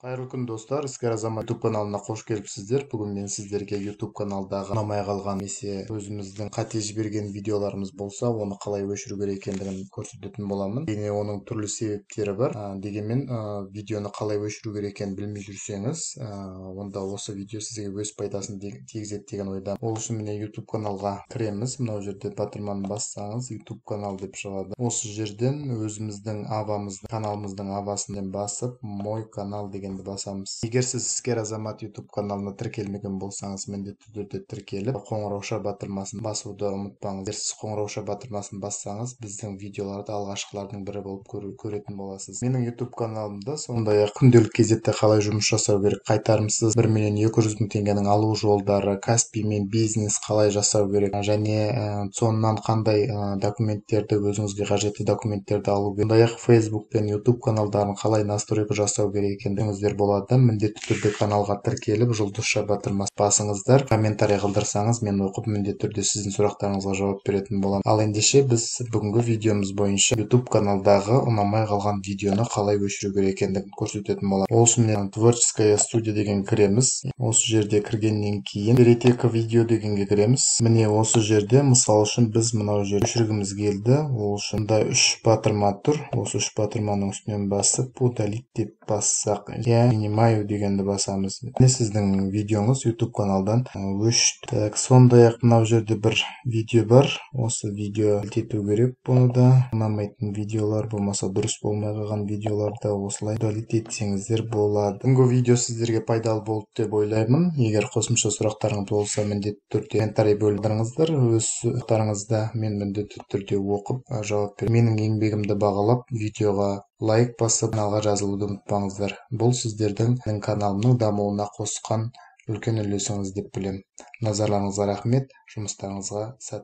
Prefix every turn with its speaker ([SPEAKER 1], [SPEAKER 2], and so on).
[SPEAKER 1] Қайырлы күн достар, Іскер Азамат YouTube каналына қош келіпсіздер. Бүгін мен сіздерге YouTube каналдағы ұнамай қалған немесе өзіміздің қате жіберген видеоларымыз болса, оны қалай өшіру керек екендігін көрсететін боламын. Және оның түрлі себептері бар. Дегенмен видеоны қалай өшіру керек екенін білмей жүрсеңіз, онда осы видео сізге өз пайдасын тигізеді деген ойда. Ол үшін міне YouTube каналға кіреміз. Мынау жерде батырманы бассаңыз YouTube канал деп шығады. Осы жерден өзіміздің каналымыздың авасын басып, мой канал дегенді басамыз. Егер сіз Іскер Азамат YouTube каналына тіркелмеген болсаңыз, міндетті түрде тіркеліп, қоңырауша батырмасын басуды ұмытпаңыз. Егер сіз қоңырауша батырмасын бассаңыз, біздің видеоларды алғашқылардың бірі болып көретін боласыз. Менің YouTube каналымда сондай-ақ күнделік кезекте қалай жұмыс жасау керек, қайтарымсыз 1.200.000 теңгенің алу жолдары, Каспиймен бизнес қалай жасау керек, және сонынан қандай документтерді, өзіңізге қажетті документтерді алу керек. Сондай-ақ Facebook пен YouTube каналдарын қалай настройка жасау керек екендігіңіздер болады. Міндетті түрде каналға тіркеліп, жұлдызша батырма басыңыздар. Комментарий қалдырсаңыз, мен оқып міндетті түрде сіздің сұрақтарыңызға жауап беретін боламын. Ал ендеше біз бүгінгі видеомыз бойынша YouTube каналдағы ұнамай қалған видеоны қалай өшіру керек екендігін көрсететін боламын. Ол үшін творческая студия деген кіреміз. Осы жерде кіргеннен кейін перетека видео дегенге кіреміз. Міне осы жерде мысал үшін біз мынау жерде өшіргіміз келді. Ол үшін да 3 батырма тұр. Осы 3 батырманың үстінен басып удалить деп бассақ, я принимаю дегенді басамыз. Міне сіздің видеоңыз YouTube каналдан өшті. Сондай-ақ мынау жерде бір видео бар. Осы видео ету керек. Бұны да ұнамайтын видеолар болмаса, дұрыс болмай қалған видеоларды осылай удалить етсеңіздер болады. Бүгінгі видео сіздерге пайдалы болды деп ойлаймын. Егер қосымша сұрақтарыңыз болса, міндетті түрде комментарий бөлдіріңіздер. Өз сұрақтарыңызды мен міндетті түрде оқып жауап беремін. Менің еңбегімді бағалап, видеоға лайк басып, каналға жазылуды ұмытпаңыздар. Бұл сіздердің каналымның дамуына қосқан үлкен үлесіңіз деп білемін. Назарларыңызға рахмет, жұмыстарыңызға сәт.